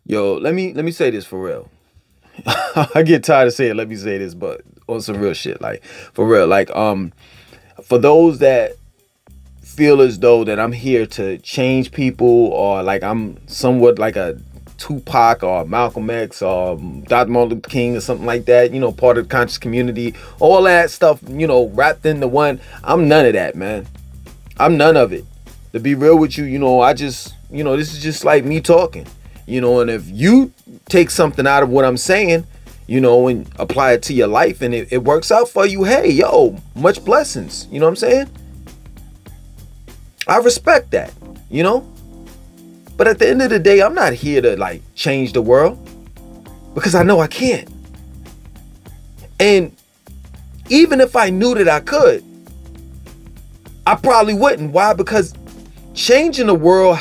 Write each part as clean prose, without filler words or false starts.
Yo, let me say this for real. I get tired of saying let me say this, but on some real shit, like for real. Like for those that feel as though that I'm here to change people, or like I'm somewhat like a Tupac or Malcolm X or Dr. Martin Luther King or something like that, you know, part of the conscious community, all that stuff, you know, wrapped into one. I'm none of that, man. I'm none of it. To be real with you, you know, I just, you know, this is just like me talking. You know, and if you take something out of what I'm saying, you know, and apply it to your life and it works out for you, hey, yo, much blessings. You know what I'm saying? I respect that, you know? But at the end of the day, I'm not here to like change the world, because I know I can't. And even if I knew that I could, I probably wouldn't. Why? Because changing the world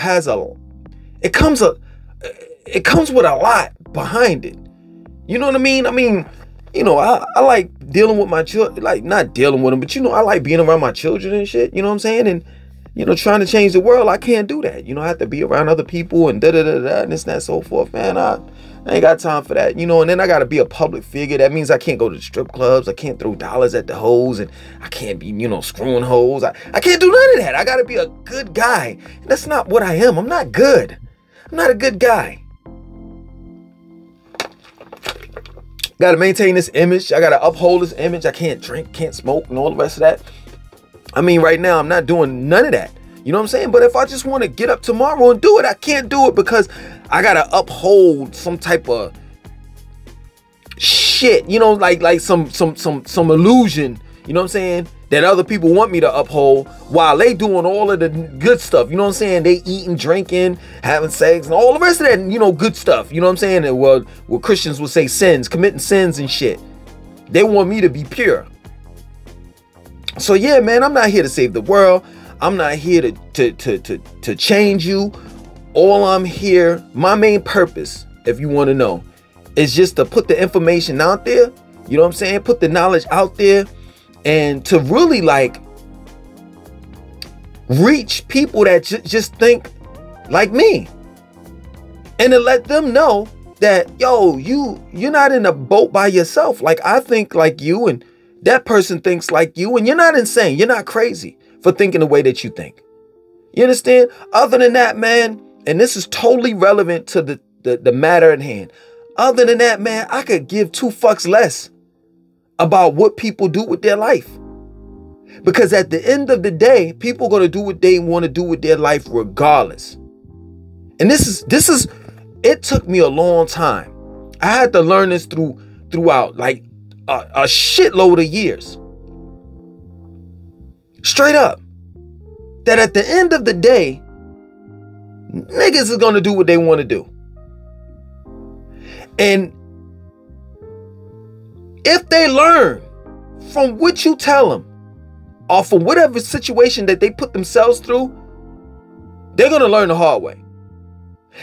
it comes with a lot behind it. You know what I mean? I mean, you know, I like dealing with my children, like not dealing with them, but you know, I like being around my children and shit. You know what I'm saying? And, you know, trying to change the world, I can't do that. You know, I have to be around other people and da-da-da-da and this and that, so forth, man. I ain't got time for that, you know. And then I got to be a public figure. That means I can't go to the strip clubs. I can't throw dollars at the hoes, and I can't be, you know, screwing hoes. I can't do none of that. I got to be a good guy. And that's not what I am. I'm not good. I'm not a good guy. Got to maintain this image. I got to uphold this image. I can't drink, can't smoke, and all the rest of that. I mean, right now, I'm not doing none of that. You know what I'm saying? But if I just want to get up tomorrow and do it, I can't do it because I got to uphold some type of shit, you know, like some illusion, you know what I'm saying, that other people want me to uphold while they doing all of the good stuff. You know what I'm saying? They eating, drinking, having sex, and all the rest of that, you know, good stuff. You know what I'm saying? And what Christians would say, sins, committing sins and shit. They want me to be pure. So yeah, man, I'm not here to save the world. I'm not here to change you. All I'm here, my main purpose, if you want to know, is just to put the information out there. You know what I'm saying? Put the knowledge out there, and to really like reach people that just think like me, and to let them know that, yo, you're not in a boat by yourself. Like, I think like you, and that person thinks like you, and you're not insane. You're not crazy for thinking the way that you think. You understand? Other than that, man, and this is totally relevant to the matter at hand. Other than that, man, I could give two fucks less about what people do with their life. Because at the end of the day, people are going to do what they want to do with their life regardless. And this is, it took me a long time. I had to learn this throughout like a shitload of years. Straight up. That at the end of the day, niggas is going to do what they want to do. And if they learn from what you tell them, or from whatever situation that they put themselves through, they're going to learn the hard way.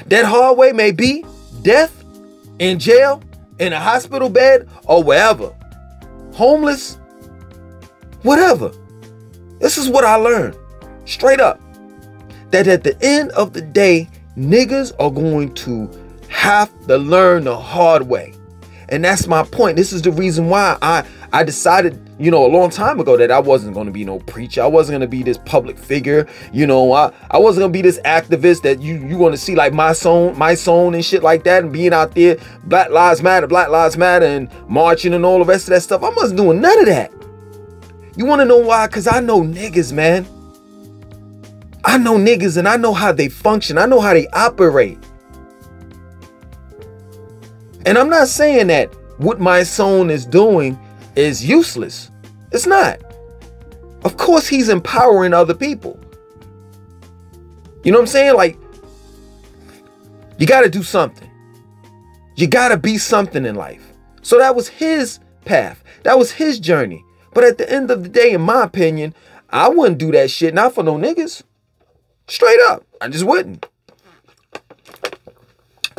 That hard way may be death, in jail, in a hospital bed, or wherever. Homeless, whatever. This is what I learned. Straight up. That at the end of the day, niggas are going to have to learn the hard way. And that's my point. This is the reason why I decided, you know, a long time ago that I wasn't going to be no preacher. I wasn't going to be this public figure. You know, I wasn't going to be this activist that you want to see like my song and shit like that, and being out there, Black Lives Matter, and marching and all the rest of that stuff. I wasn't doing none of that. You want to know why? Because I know niggas, man. I know niggas, and I know how they function. I know how they operate. And I'm not saying that what my son is doing is useless. It's not. Of course, he's empowering other people. You know what I'm saying? Like, you got to do something. You got to be something in life. So that was his path. That was his journey. But at the end of the day, in my opinion, I wouldn't do that shit. Not for no niggas. Straight up. I just wouldn't.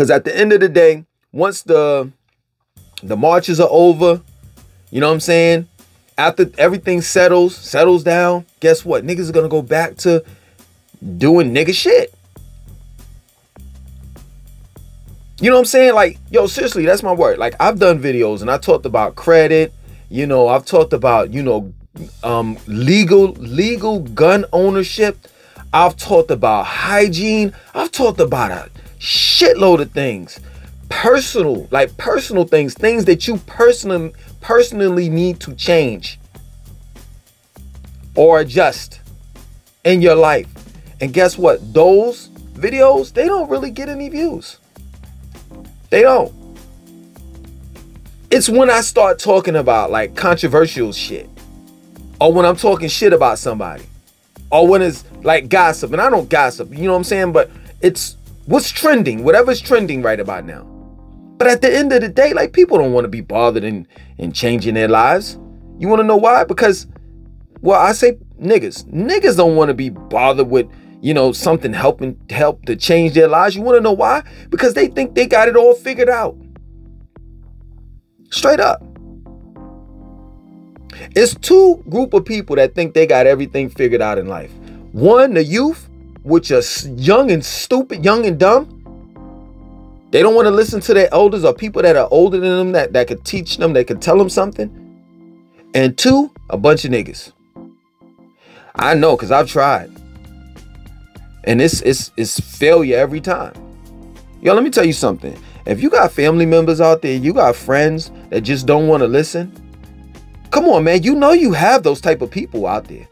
Because at the end of the day, once the marches are over, you know what I'm saying? After everything settles down, guess what? Niggas are gonna go back to doing nigga shit. You know what I'm saying? Like, yo, seriously, that's my word. Like, I've done videos and I talked about credit. You know, I've talked about, you know, legal gun ownership. I've talked about hygiene. I've talked about a shitload of things. Personal things that you personally need to change or adjust in your life. And guess what? Those videos, they don't really get any views. They don't. It's when I start talking about like controversial shit, or when I'm talking shit about somebody, or when it's like gossip. And I don't gossip, you know what I'm saying? But it's what's trending, whatever's trending right about now. But at the end of the day, like, people don't want to be bothered in changing their lives. You want to know why? Because, well, I say niggas don't want to be bothered with, you know, something help to change their lives. You want to know why? Because they think they got it all figured out. Straight up. It's two group of people that think they got everything figured out in life. One, the youth, which are young and stupid, young and dumb. They don't want to listen to their elders or people that are older than them that could teach them, that could tell them something. And two, a bunch of niggas. I know, because I've tried. And it's failure every time. Yo, let me tell you something. If you got family members out there, you got friends that just don't want to listen, come on, man. You know you have those type of people out there.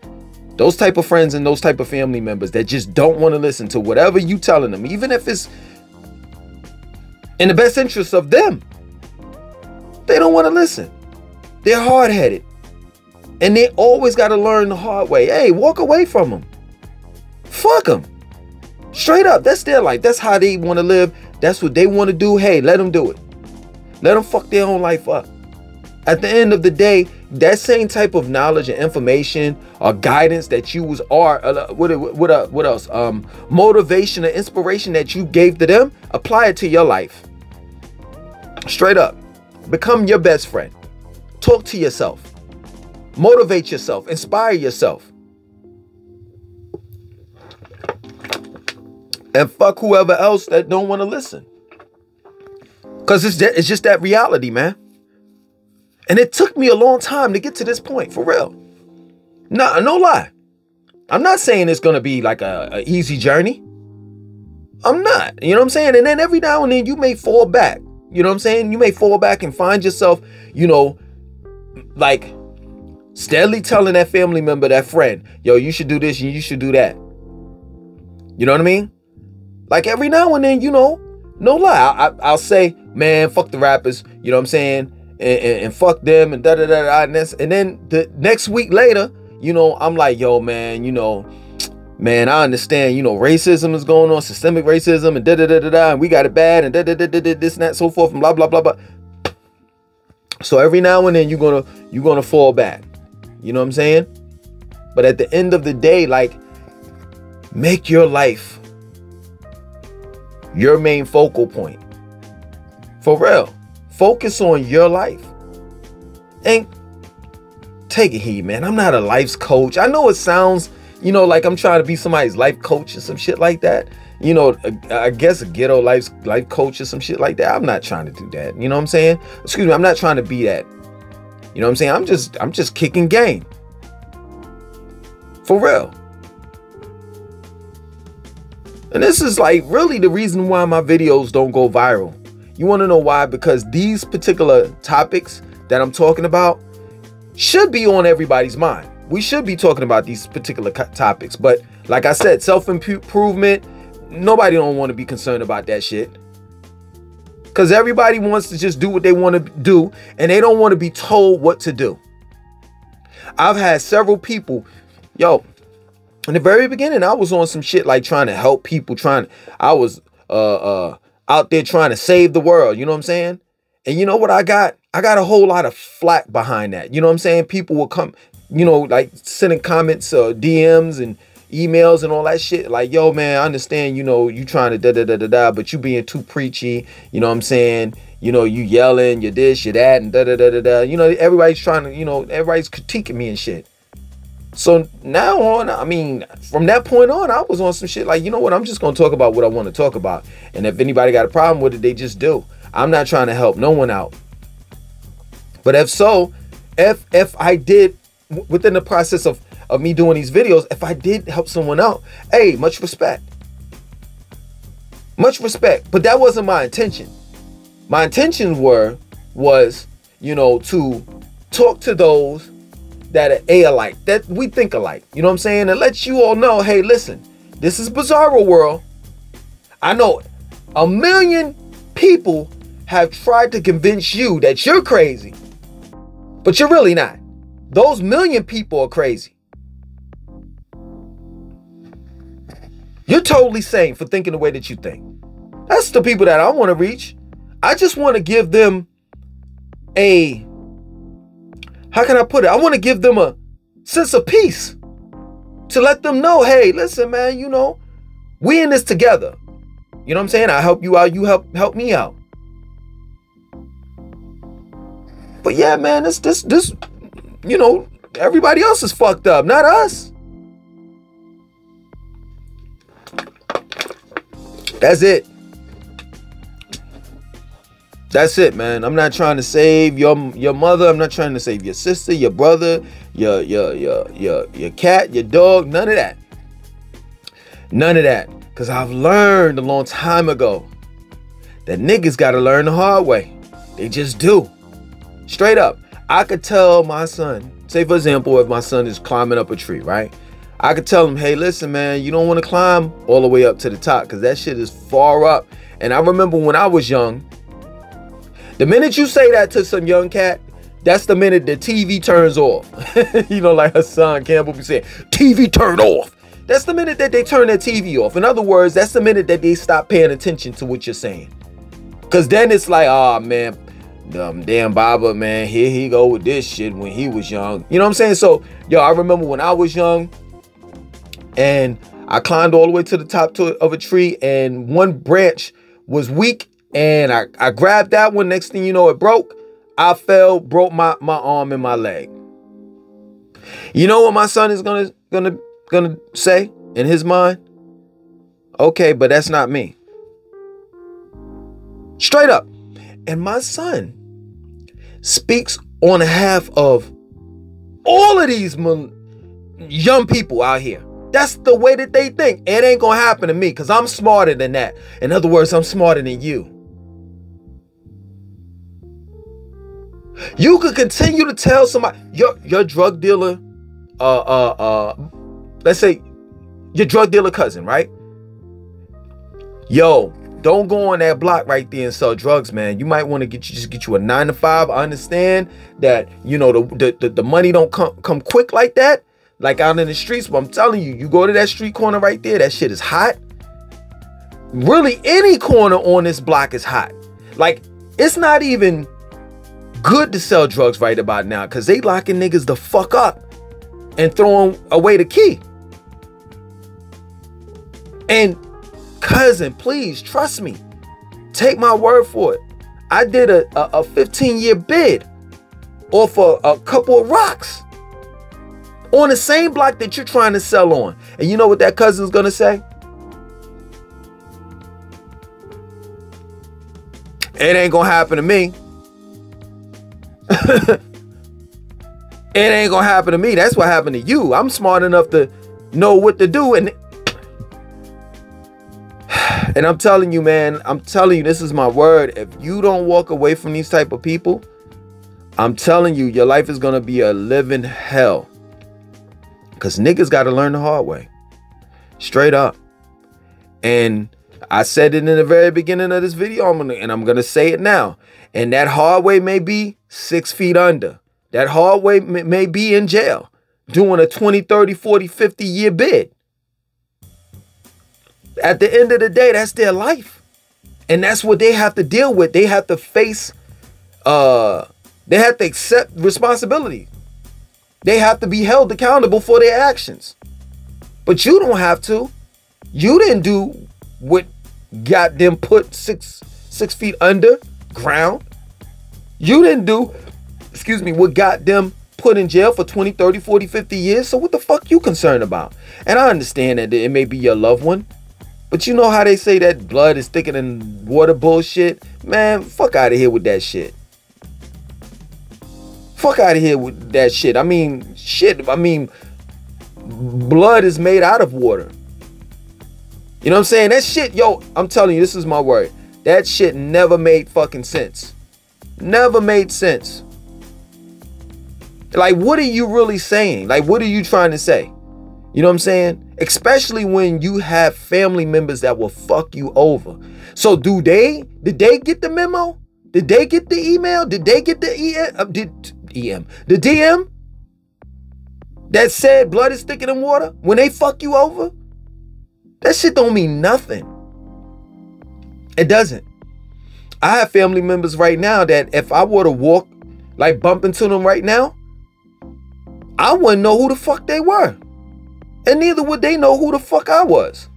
Those type of friends and those type of family members that just don't want to listen to whatever you telling them, even if it's in the best interest of them. They don't want to listen. They're hard-headed. And they always got to learn the hard way. Hey, walk away from them. Fuck them. Straight up. That's their life. That's how they want to live. That's what they want to do. Hey, let them do it. Let them fuck their own life up. At the end of the day, that same type of knowledge and information or guidance that you was, or what else? Motivation and inspiration that you gave to them, apply it to your life. Straight up. Become your best friend. Talk to yourself. Motivate yourself. Inspire yourself. And fuck whoever else that don't want to listen. Because it's just that reality, man. And it took me a long time to get to this point, for real. No lie. I'm not saying it's going to be like a easy journey. I'm not. You know what I'm saying? And then every now and then you may fall back. You know what I'm saying? You may fall back and find yourself, you know, like steadily telling that family member, that friend, yo, you should do this and you should do that. You know what I mean? Like every now and then, you know, no lie. I'll say, man, fuck the rappers. You know what I'm saying? And fuck them and da-da-da-da. And then the next week later, you know, I'm like, yo, man, you know, man, I understand, you know, racism is going on, systemic racism and da-da-da-da-da, and we got it bad and da-da-da-da-da, this and that, so forth, and blah, blah, blah, blah. So every now and then you're gonna fall back. You know what I'm saying? But at the end of the day, like, make your life your main focal point. For real. Focus on your life. And take it heed, man. I'm not a life coach. I know it sounds, you know, like I'm trying to be somebody's life coach or some shit like that. You know, I guess a ghetto life coach or some shit like that. I'm not trying to do that. You know what I'm saying? Excuse me, I'm not trying to be that. You know what I'm saying? I'm just kicking game. For real. And this is like really the reason why my videos don't go viral. You want to know why? Because these particular topics that I'm talking about should be on everybody's mind. We should be talking about these particular topics. But like I said, self-improvement, nobody don't want to be concerned about that shit. Because everybody wants to just do what they want to do, and they don't want to be told what to do. I've had several people, yo, in the very beginning, I was on some shit like trying to help people, I was out there trying to save the world, you know what I'm saying? And you know what I got? I got a whole lot of flack behind that. You know what I'm saying? People will come, you know, like sending comments, DMs, and, emails and all that shit. Like, yo, man, I understand, you know, you trying to da-da-da-da-da, but you being too preachy. You know what I'm saying? You know, you yelling, you this, you that, and da-da-da-da-da. You know, everybody's trying to, you know, everybody's critiquing me and shit. So now on, I mean, from that point on, I was on some shit like, you know what, I'm just going to talk about what I want to talk about. And if anybody got a problem with it, they just do. I'm not trying to help no one out. But if I did, within the process of me doing these videos, if I did help someone out, hey, much respect. Much respect. But that wasn't my intention. My intentions was, you know, to talk to those that are alike, that we think alike. You know what I'm saying? And let you all know, hey, listen, this is Bizarro World. I know 1 million people have tried to convince you that you're crazy, but you're really not. Those 1 million people are crazy. You're totally sane for thinking the way that you think. That's the people that I want to reach. I just want to give them a, how can I put it? I want to give them a sense of peace. To let them know, hey, listen, man, you know, we in this together. You know what I'm saying? I help you out, you help me out. But yeah, man, this, you know, everybody else is fucked up, not us. That's it. That's it, man. I'm not trying to save your mother. I'm not trying to save your sister, your brother, your cat, your dog. None of that. None of that. Because I've learned a long time ago that niggas got to learn the hard way. They just do. Straight up. I could tell my son, say for example, if my son is climbing up a tree, right? I could tell him, hey, listen, man, you don't want to climb all the way up to the top because that shit is far up. And I remember when I was young, the minute you say that to some young cat, that's the minute the TV turns off. You know, like Hassan Campbell be saying, TV turned off. That's the minute that they turn their TV off. In other words, that's the minute that they stop paying attention to what you're saying. Because then it's like, oh, man, damn Baba, man, here he go with this shit when he was young. You know what I'm saying? So, yo, I remember when I was young and I climbed all the way to the top of a tree and one branch was weak. And I grabbed that one. Next thing you know, it broke. I fell, broke my arm and my leg. You know what my son is gonna say in his mind? Okay, but that's not me. Straight up. And my son speaks on behalf of all of these young people out here. That's the way that they think. It ain't gonna happen to me because I'm smarter than that. In other words, I'm smarter than you. You could continue to tell somebody, your drug dealer, let's say your drug dealer cousin, right? Yo, don't go on that block right there and sell drugs, man. You might want to get you a 9-to-5. I understand that, you know, the money don't come quick like that, like out in the streets. But I'm telling you, you go to that street corner right there, that shit is hot. Really, any corner on this block is hot. Like, it's not even good to sell drugs right about now because they locking niggas the fuck up and throwing away the key. And cousin, please trust me. Take my word for it. I did a 15-year bid off a couple of rocks on the same block that you're trying to sell on. And you know what that cousin's gonna say? It ain't gonna happen to me. It ain't gonna happen to me. That's what happened to you. I'm smart enough to know what to do. And I'm telling you, man, I'm telling you, this is my word. If you don't walk away from these type of people, I'm telling you, your life is gonna be a living hell. Because niggas gotta learn the hard way. Straight up. And I said it in the very beginning of this video, and I'm gonna say it now. And that hard way may be 6 feet under. That hard way may be in jail, doing a 20, 30, 40, 50-year bid. At the end of the day, that's their life. And that's what they have to deal with. They have to face, they have to accept responsibility. They have to be held accountable for their actions. But you don't have to. You didn't do what got them put six feet underground. You didn't do, what got them put in jail for 20, 30, 40, 50 years. So what the fuck you concerned about? And I understand that it may be your loved one, but you know how they say that blood is thicker than water bullshit? Man, fuck out of here with that shit. Fuck out of here with that shit. I mean, blood is made out of water. You know what I'm saying? That shit, yo, I'm telling you, this is my word. That shit never made fucking sense. Never made sense. Like, what are you really saying? Like, what are you trying to say? You know what I'm saying? Especially when you have family members that will fuck you over. So did they get the memo? Did they get the email? Did they get the the DM that said blood is thicker than water when they fuck you over? That shit don't mean nothing. It doesn't. I have family members right now that if I were to walk, like bump into them right now, I wouldn't know who the fuck they were. And neither would they know who the fuck I was.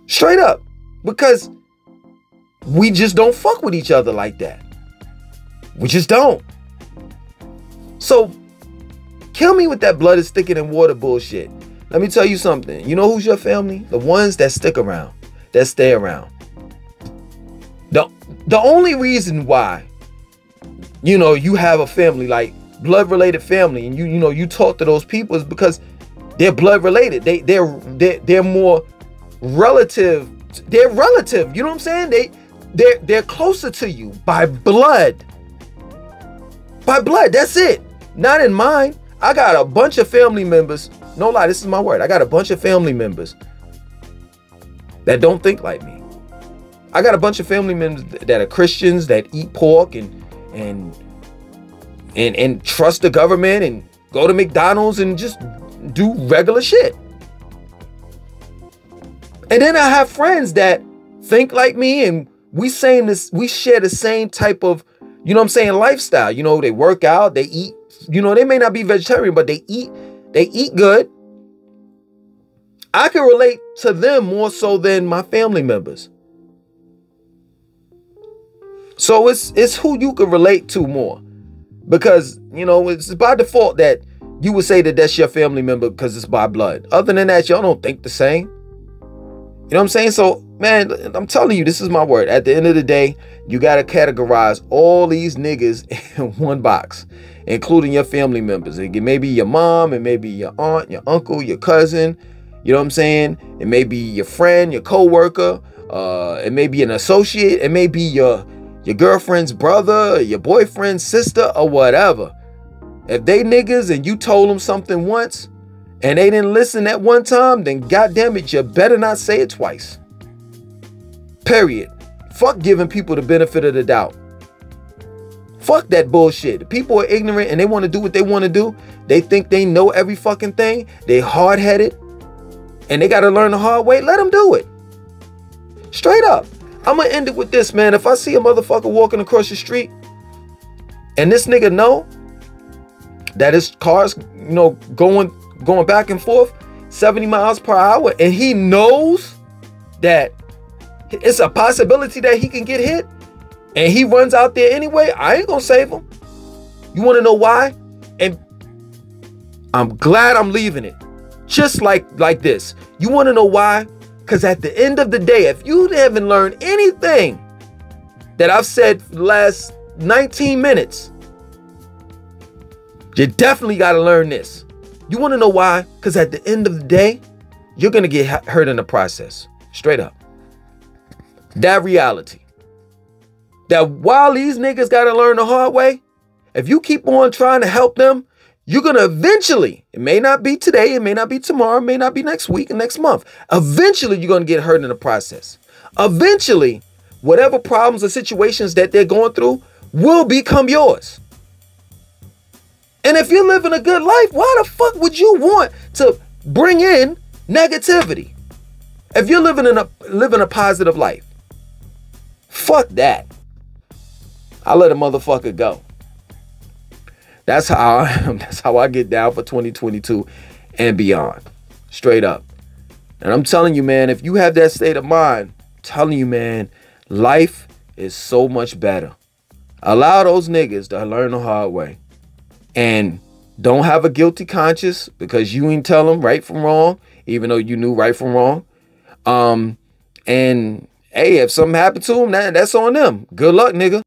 Straight up. Because we just don't fuck with each other like that. We just don't. So, kill me with that blood is thicker than water bullshit. Let me tell you something. You know who's your family? The ones that stick around, that stay around. The only reason why, you have a family, like blood-related family, and you talk to those people is because they're blood-related. They're more relative. They're relative. You know what I'm saying? They're closer to you by blood. By blood. That's it. Not in mind. I got a bunch of family members. No lie, this is my word. I got a bunch of family members that don't think like me. I got a bunch of family members that are Christians, that eat pork and trust the government and go to McDonald's and just do regular shit. And then I have friends that think like me, and we share the same type of, lifestyle. They work out, they eat, they may not be vegetarian, but they eat good. I can relate to them more so than my family members. So it's who you can relate to more. Because, it's by default that you would say that that's your family member because it's by blood. Other than that, y'all don't think the same. You know what I'm saying? So, man, I'm telling you, this is my word. At the end of the day, you got to categorize all these niggas in one box, including your family members. It may be your mom, it may be your aunt, your uncle, your cousin. You know what I'm saying? It may be your friend, your coworker. It may be an associate. It may be your girlfriend's brother, your boyfriend's sister, or whatever. If they niggas and you told them something once and they didn't listen that one time, then goddamn it, you better not say it twice. Period. Fuck giving people the benefit of the doubt. Fuck that bullshit. If people are ignorant and they want to do what they want to do, they think they know every fucking thing. They hard-headed and they got to learn the hard way. Let them do it. Straight up. I'm going to end it with this, man. If I see a motherfucker walking across the street and this nigga know that his car's, going back and forth 70 miles per hour, and he knows that it's a possibility that he can get hit, and he runs out there anyway, I ain't gonna save him. You want to know why? And I'm glad I'm leaving it just like this. You want to know why? Because at the end of the day, if you haven't learned anything that I've said for the last 19 minutes, you definitely got to learn this. You want to know why? Because at the end of the day, you're going to get hurt in the process. Straight up. That reality. That while these niggas got to learn the hard way, if you keep on trying to help them, you're going to eventually, it may not be today, it may not be tomorrow, it may not be next week and next month. Eventually, you're going to get hurt in the process. Eventually, whatever problems or situations that they're going through will become yours. And if you're living a good life, why the fuck would you want to bring in negativity? If you're living a positive life, fuck that. I let a motherfucker go. That's how I get down for 2022. and beyond. Straight up. And I'm telling you, man, if you have that state of mind, I'm telling you, man, life is so much better. Allow those niggas to learn the hard way. And don't have a guilty conscience because you ain't tell them right from wrong, even though you knew right from wrong. And hey, if something happened to them, that's on them. Good luck, nigga.